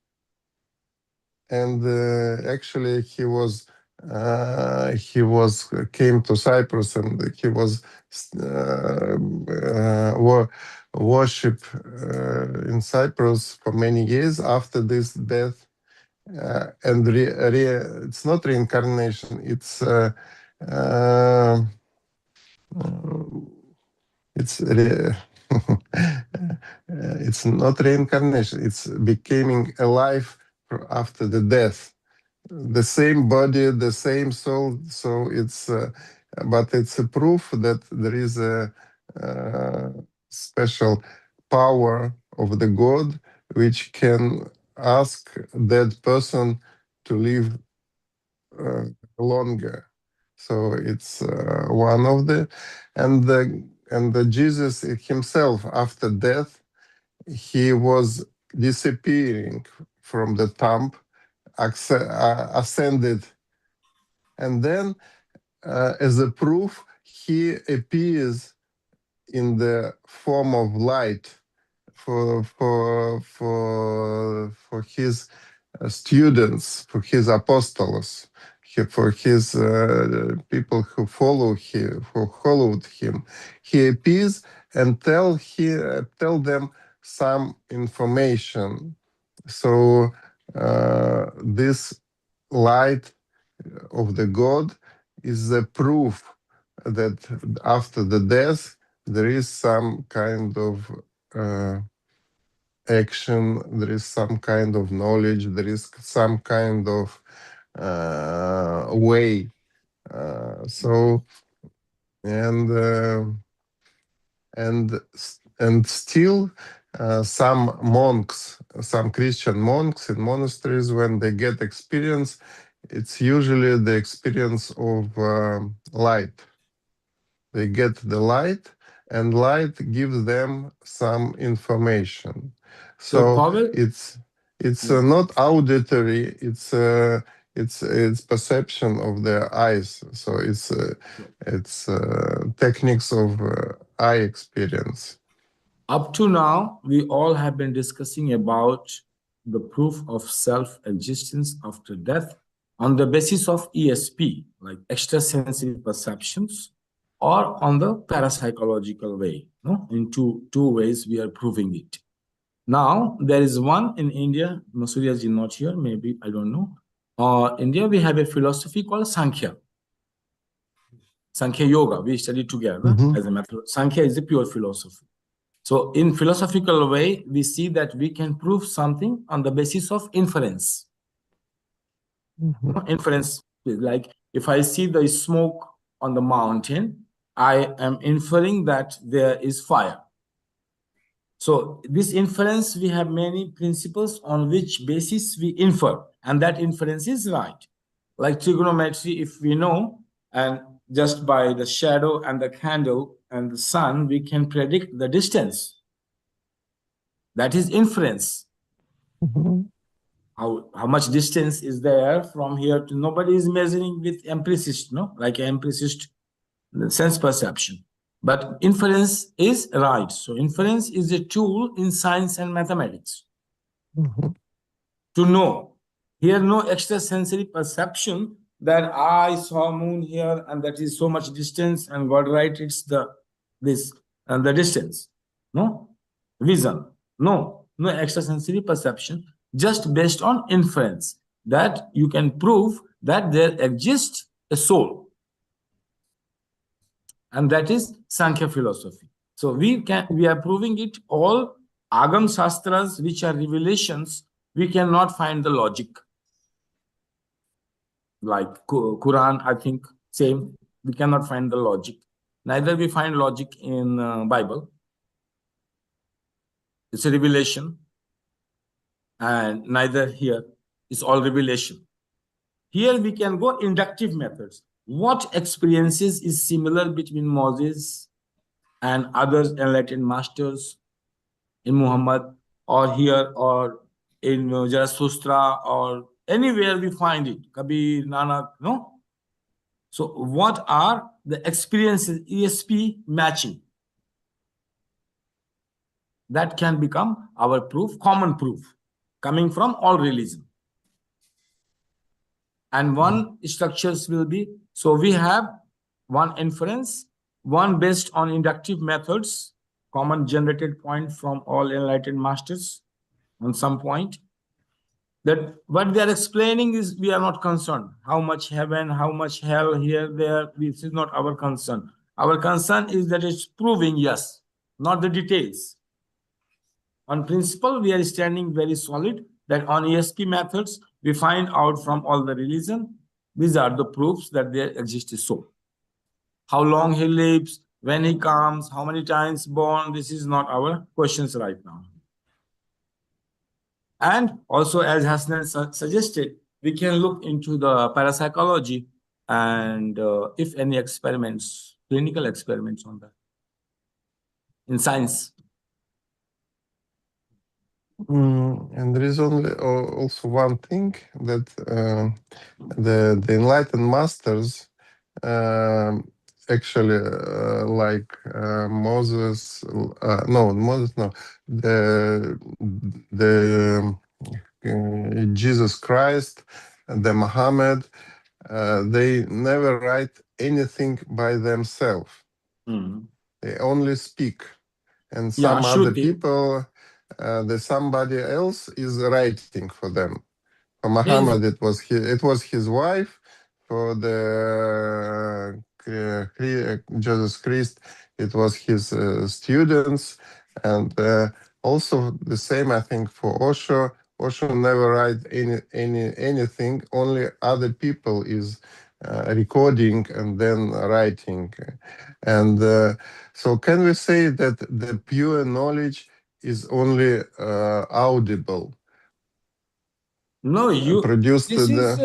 And actually came to Cyprus and he was worship in Cyprus for many years after this death. And it's not reincarnation, it's it's not reincarnation, it's becoming alive after the death. The same body, the same soul. So it's, but it's a proof that there is a special power of the God which can ask that person to live longer. So it's one of the, and the Jesus himself after death, he was disappearing from the tomb, ascended, and then as a proof he appears in the form of light for his students, for his apostles, for his people who followed him. He appears and tell them some information. So this light of the God is the proof that after the death there is some kind of action, there is some kind of knowledge, there is some kind of way. And still some monks, some Christian monks in monasteries, when they get experience, it's usually the experience of light. They get the light and light gives them some information. So, So Pavel, it's not auditory, it's perception of their eyes. So it's techniques of eye experience. up to now, we all have been discussing about the proof of self-existence after death on the basis of ESP, like extrasensory perceptions, or on the parapsychological way. No? In two ways we are proving it. Now, there is one in India, Masuriya ji not here, maybe, I don't know. India, we have a philosophy called Sankhya. Sankhya Yoga, we study together as a method. Sankhya is a pure philosophy. So in philosophical way, we see that we can prove something on the basis of inference. Inference is like, if I see the smoke on the mountain, I am inferring that there is fire. So this inference, we have many principles on which basis we infer, and that inference is right. Like trigonometry, if we know, and just by the shadow and the candle and the sun, we can predict the distance. That is inference. How much distance is there from here to, nobody is measuring with empiricist, no? Like empiricist sense perception. But inference is right. So inference is a tool in science and mathematics. To know. Here, no extrasensory perception that I saw moon here and that is so much distance and God right, it's the distance. No? Vision. No extrasensory perception, just based on inference that you can prove that there exists a soul. And that is Sankhya philosophy. So we are proving it all Agam Shastras, which are revelations, we cannot find the logic. Like Quran, I think, same. We cannot find the logic. Neither we find logic in Bible. It's a revelation. And neither here. It's all revelation. Here we can go inductive methods. What experiences is similar between Moses and other enlightened masters in Muhammad, or here, or in Zarathustra, or anywhere we find it, Kabir, Nanak, no? So what are the experiences, ESP matching? That can become our proof, common proof, coming from all religion. And one structures will be, so we have one inference, one based on inductive methods, common generated point from all enlightened masters on some point. That what they are explaining is we are not concerned. How much heaven, how much hell, here, there, this is not our concern. Our concern is that it's proving yes, not the details. On principle, we are standing very solid that on ESP methods, we find out from all the religion, these are the proofs that there exists a soul. How long he lives, when he comes, how many times born, this is not our questions right now. And also, as Hasnan suggested, we can look into the parapsychology and if any experiments, clinical experiments on that in science. And there is only also one thing that the enlightened masters actually like Moses, the Jesus Christ, the Muhammad, they never write anything by themselves. They only speak, and some other people, somebody else is writing for them. For Muhammad, it was his wife. For the Jesus Christ, it was his students, and also the same, I think, for Osho. Osho never write anything. Only other people is recording and then writing. And so, can we say that the pure knowledge is only audible? No, produced this is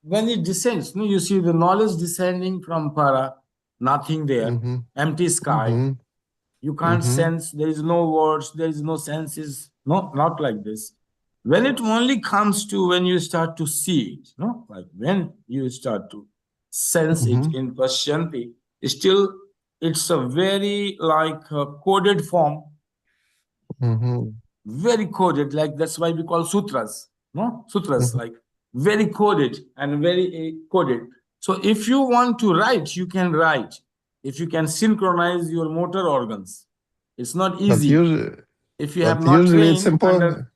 when it descends. No, you see the knowledge descending from para, nothing there, empty sky. You can't sense, there is no words, there is no senses. No, not like this. When it only comes to when you start to see it, no, like when you start to sense it in Pashyanti, still it's a very like coded form, very coded, like that's why we call sutras, no? Sutras, like very coded and very coded. So if you want to write, you can write. If you can synchronize your motor organs, it's not easy. If you have not trained under...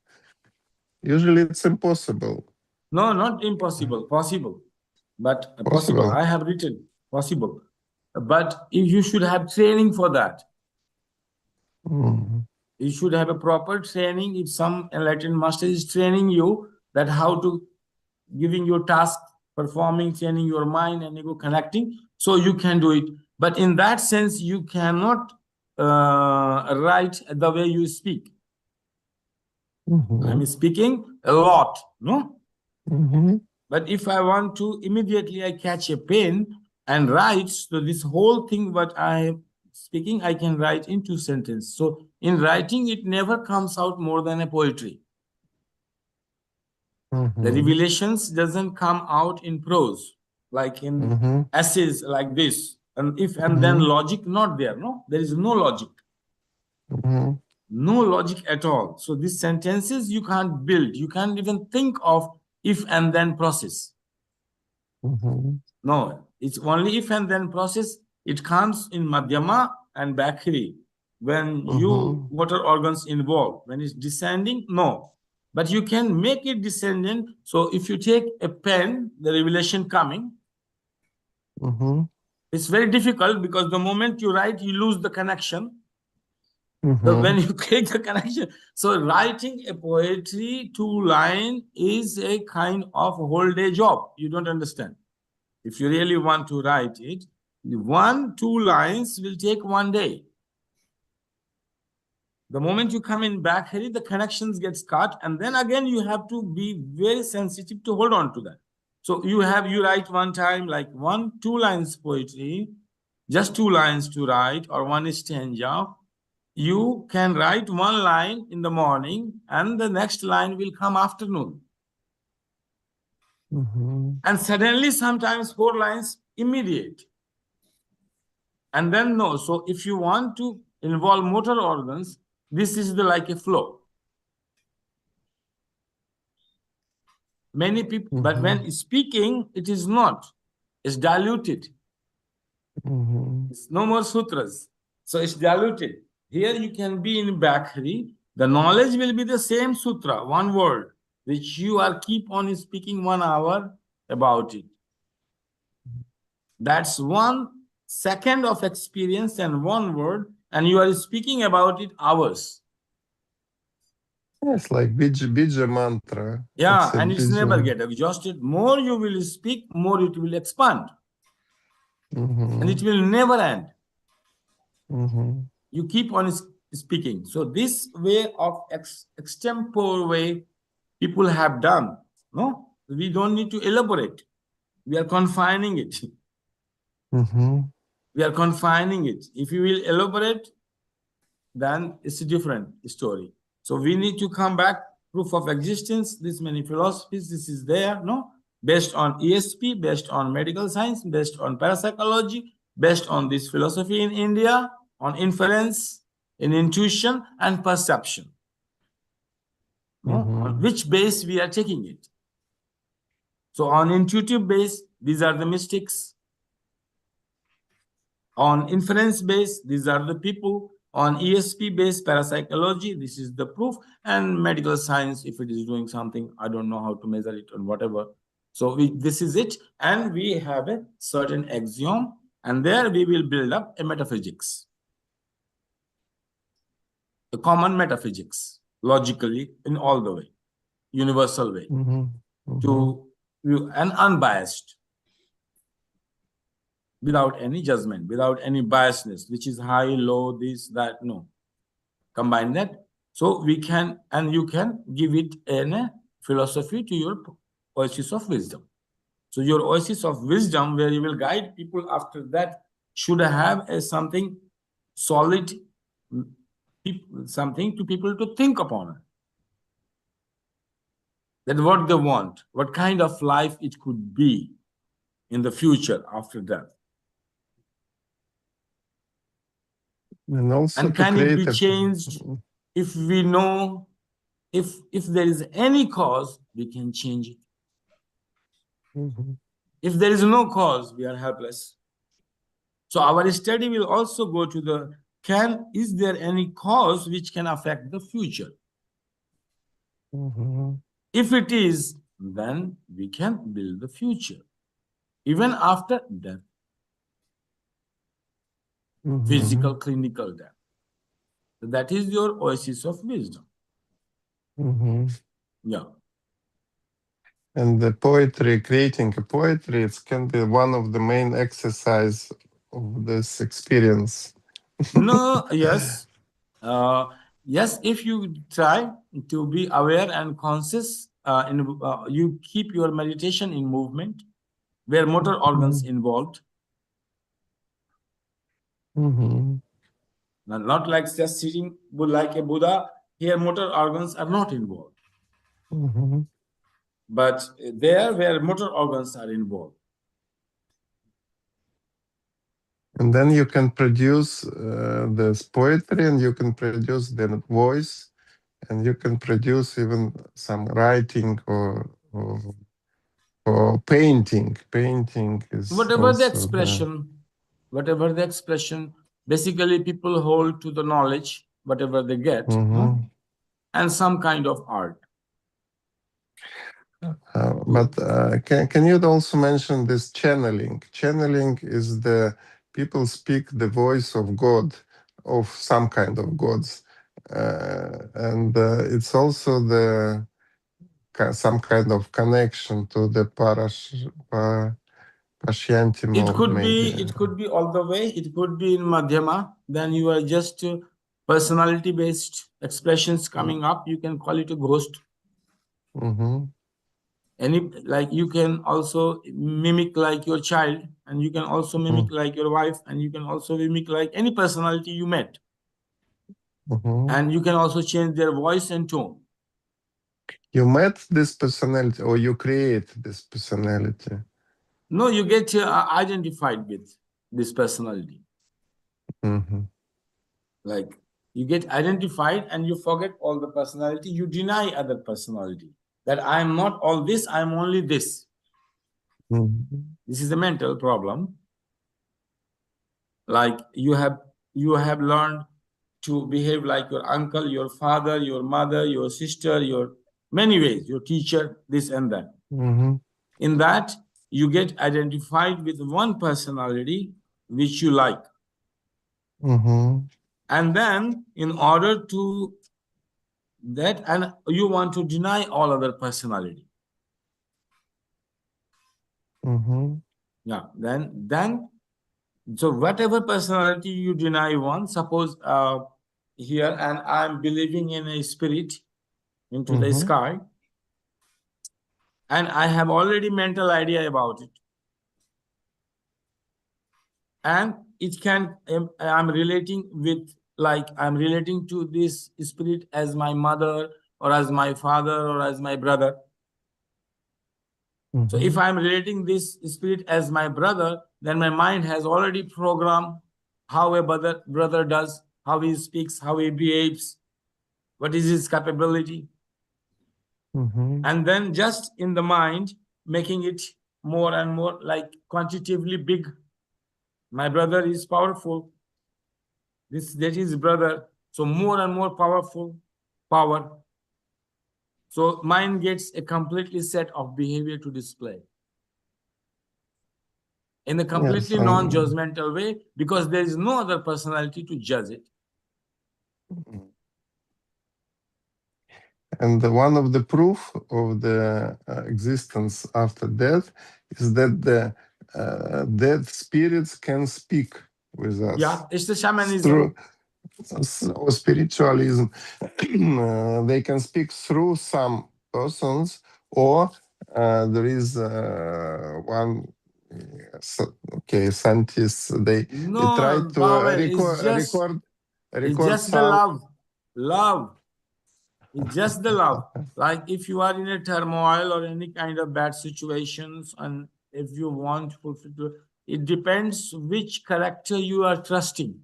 Usually it's impossible. No, not impossible, possible. But possible. I have written possible. But you should have training for that. You should have a proper training. If some enlightened master is training you that how to giving your task, performing, training your mind and ego connecting, so you can do it. But in that sense, you cannot write the way you speak. I'm speaking a lot, no? But if I want to, immediately I catch a pen and write, so this whole thing what I am speaking, I can write into sentence. So in writing, it never comes out more than a poetry. The revelations doesn't come out in prose, like in essays like this. And if and then logic not there, no? There is no logic. No logic at all. So these sentences you can't build. You can't even think of if and then process. No, it's only if and then process. It comes in Madhyama and Bakhri. When you motor organs involved. When it's descending, no. But you can make it descendant. So if you take a pen, the revelation coming, it's very difficult because the moment you write, you lose the connection. So when you take the connection, so writing a poetry 2 line is a kind of whole day job. You don't understand. If you really want to write it, 1, 2 lines will take 1 day. The moment you come in back here, the connections gets cut, and then again you have to be very sensitive to hold on to that. So you write one time like 1, 2 lines poetry, just 2 lines to write, or 1 stanza. You can write 1 line in the morning and the next line will come afternoon. And suddenly sometimes 4 lines immediate. And then no. So if you want to involve motor organs, this is like a flow. Many people, but when speaking, it is not. It's diluted. It's no more sutras. So it's diluted. Here you can be in Bakhri. The knowledge will be the same sutra, 1 word, which you are keep on speaking 1 hour about it. That's 1 second of experience and 1 word, and you are speaking about it hours. It's like bija mantra. Yeah, and it's never get exhausted. More you will speak, more it will expand. And it will never end. You keep on speaking. So this way of extempore way people have done. No, we don't need to elaborate. We are confining it. We are confining it. If you will elaborate, then it's a different story. So we need to come back, proof of existence, this many philosophies, this is there, no? Based on ESP, based on medical science, based on parapsychology, based on this philosophy in India, on inference, in intuition and perception. No? On which base we are taking it. So on intuitive base, these are the mystics. On inference base, these are the people. On ESP base, parapsychology, this is the proof. And medical science, if it is doing something, I don't know how to measure it or whatever. So this is it. And we have a certain axiom. And there we will build up a metaphysics. A common metaphysics, logically, in all the way, universal way, to and unbiased, without any judgment, without any biasness, which is high, low, this, that, no. Combine that. So we can, and you can give it a philosophy to your oasis of wisdom. So your oasis of wisdom, where you will guide people after that, should have something solid something to people to think upon. That what they want, what kind of life it could be in the future after death. And also And can it be changed if we know, if there is any cause, we can change it. If there is no cause, we are helpless. So our study will also go to the, is there any cause which can affect the future? If it is, then we can build the future, even after death. Physical, clinical death. So that is your oasis of wisdom. Yeah. And the poetry, creating a poetry, it can be one of the main exercise of this experience. No, yes. Yes, if you try to be aware and conscious, you keep your meditation in movement, where motor organs involved. Not like just sitting like a Buddha. Here, motor organs are not involved. But there, where motor organs are involved. And then you can produce this poetry, and you can produce the voice, and you can produce even some writing or painting. Painting is whatever the expression, basically people hold to the knowledge, whatever they get, and some kind of art. But can you also mention this channeling? Channeling is the people speak the voice of God, of some kind of gods, and it's also the some kind of connection to the Pashyanti mode. It could be all the way. It could be in Madhyama. Then you are just personality-based expressions coming up. You can call it a ghost. Like you can also mimic like your child, and you can also mimic like your wife, and you can also mimic like any personality you met. And you can also change their voice and tone. You met this personality, or you create this personality? No, you get identified with this personality. Like you get identified and you forget all the personality. You deny other personality. That I am not all this, I am only this. This is a mental problem. Like you have learned to behave like your uncle, your father, your mother, your sister, your many ways, your teacher, this and that. In that, you get identified with one personality which you like. And then in order to that, and you want to deny all other personality. Yeah, then so whatever personality you deny one, suppose here, and I'm believing in a spirit into the sky, and I have already mental idea about it. And it can, I'm relating to this spirit as my mother, or as my father, or as my brother. So if I'm relating this spirit as my brother, then my mind has already programmed how a brother does, how he speaks, how he behaves, what is his capability. And then just in the mind, making it more and more like quantitatively big. My brother is powerful. That is brother. So more and more powerful power. So mind gets a completely set of behavior to display. In a completely non-judgmental way, because there is no other personality to judge it. And one of the proof of the existence after death is that the dead spirits can speak with us. Yeah, it's the shamanism. Or spiritualism. They can speak through some persons, or there is one scientists, they try to record It's record just the sound. love. Love. It's just the love. Like if you are in a turmoil or any kind of bad situations, and if you want to fulfill, it depends which character you are trusting.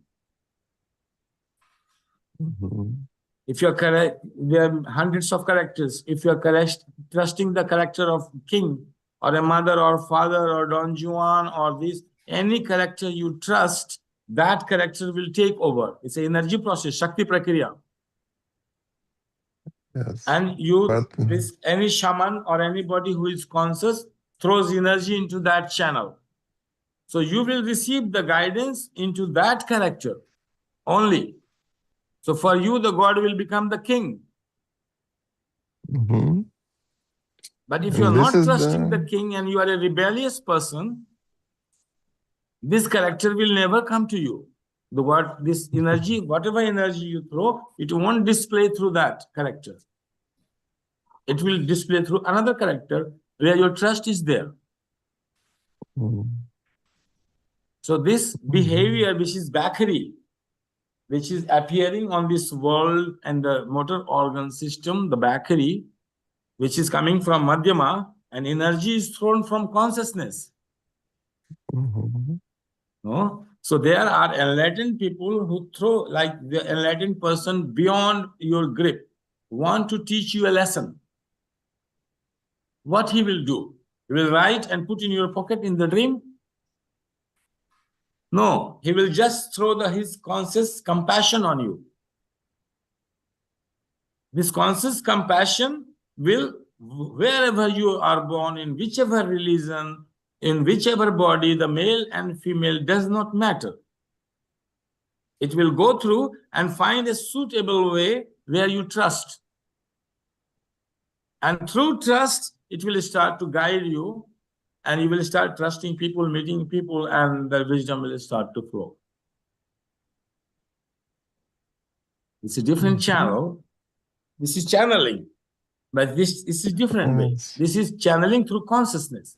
If you're correct, there are hundreds of characters. If you're correct, trusting the character of king or a mother or father or Don Juan or this, any character you trust, that character will take over. It's an energy process, Shakti Prakriya. Yes. And you, But this any shaman or anybody who is conscious throws energy into that channel. So you will receive the guidance into that character only. So for you, the God will become the king. But if you're and this not is trusting the king and you are a rebellious person, this character will never come to you. The word, this energy, whatever energy you throw, it won't display through that character. It will display through another character where your trust is there. So this behavior, which is Bakari, which is appearing on this world and the motor organ system, the Bakari, which is coming from Madhyama, and energy is thrown from consciousness. No? So there are enlightened people who throw, like the enlightened person beyond your grip, want to teach you a lesson. What he will do? He will write and put in your pocket in the dream? No, he will just throw his conscious compassion on you. This conscious compassion will, wherever you are born, in whichever religion, in whichever body, the male and female does not matter. It will go through and find a suitable way where you trust. And through trust, it will start to guide you, and you will start trusting people, meeting people, and the wisdom will start to flow. It's a different channel. This is channeling, but this is a different way. This is channeling through consciousness.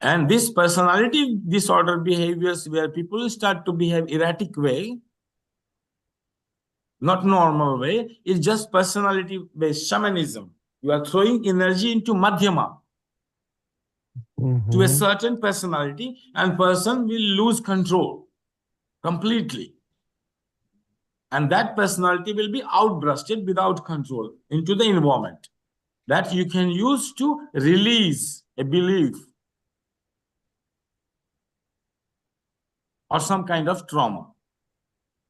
And this personality disorder behaviors where people start to behave erratic way, not normal way, is just personality-based shamanism. You are throwing energy into Madhyama to a certain personality, and person will lose control completely. And that personality will be outburstered without control into the environment that you can use to release a belief or some kind of trauma.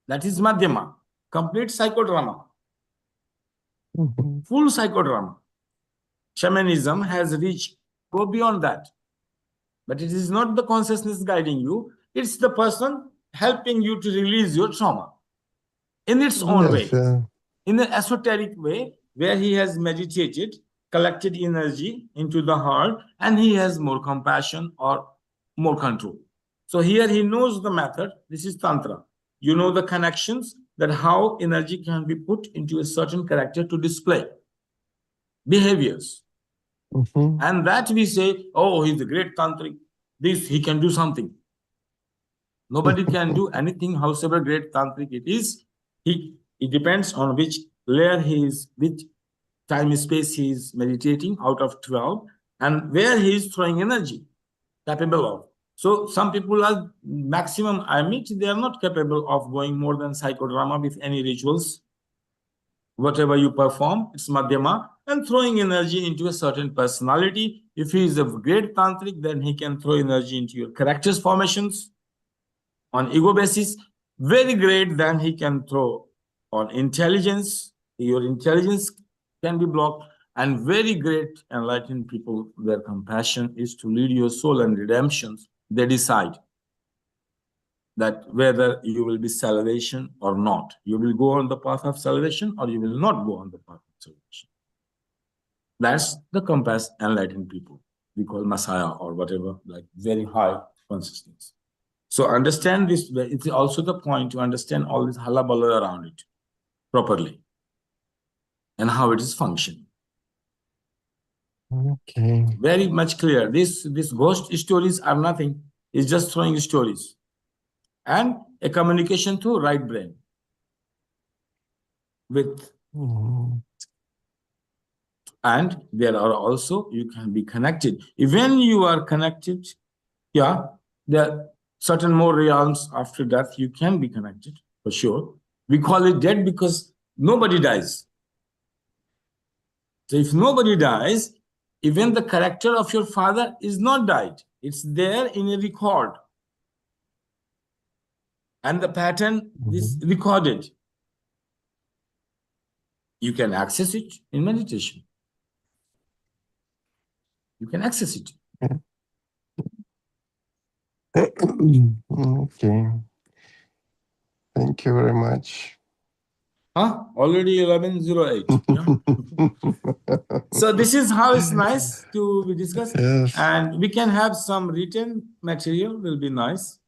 That is Madhyama, complete psychodrama, full psychodrama. Shamanism has reached, go beyond that. But it is not the consciousness guiding you, it's the person helping you to release your trauma in its own way, in an esoteric way, where he has meditated, collected energy into the heart, and he has more compassion or more control. So here he knows the method. This is Tantra. You know the connections, that how energy can be put into a certain character to display behaviors. And that we say, oh, he's a great tantric. This, he can do something. Nobody can do anything, however great tantric it is. It depends on which layer he is, which time space he is meditating out of 12, and where he is throwing energy, capable of. So some people are maximum Amrit, they are not capable of going more than psychodrama with any rituals. Whatever you perform, it's Madhyama, and throwing energy into a certain personality. If he is a great tantric, then he can throw energy into your characters formations on ego basis. Very great, then he can throw on intelligence. Your intelligence can be blocked. And very great enlightened people, their compassion is to lead your soul and redemptions. They decide that whether you will be salvation or not. You will go on the path of salvation or you will not go on the path of salvation. That's the compass enlightened people. We call Messiah or whatever, like very high consciousness. So understand this. It's also the point to understand all this halabala around it properly and how it is functioning. Okay. Very much clear. These ghost stories are nothing. It's just throwing stories. And a communication through right brain. with, Mhm. and there are also, you can be connected. When you are connected, yeah, there are certain more realms after death, you can be connected, for sure. We call it dead because nobody dies. So if nobody dies, even the character of your father is not died. It's there in a record. And the pattern is recorded. You can access it in meditation. You can access it. Okay. Thank you very much. Huh? Already 11:08. Yeah. So this is how it's nice to be discussed. Yes. And we can have some written material, will be nice.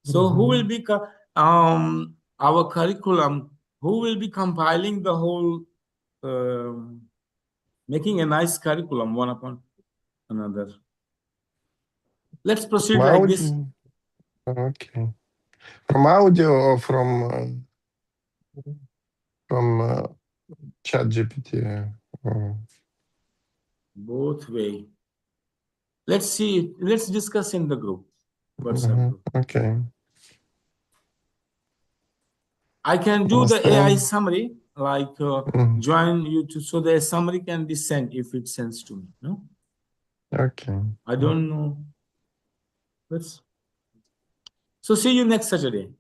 So who will be our curriculum? Who will be compiling the whole, making a nice curriculum one upon another? Let's proceed From like this. audio. Okay. From audio or from ChatGPT? Both way. Let's see. Let's discuss in the group. WhatsApp group. Okay. I can do the AI Understand. summary, like join you to, so the summary can be sent if it sends to me. No, Okay. I don't know. So see you next Saturday.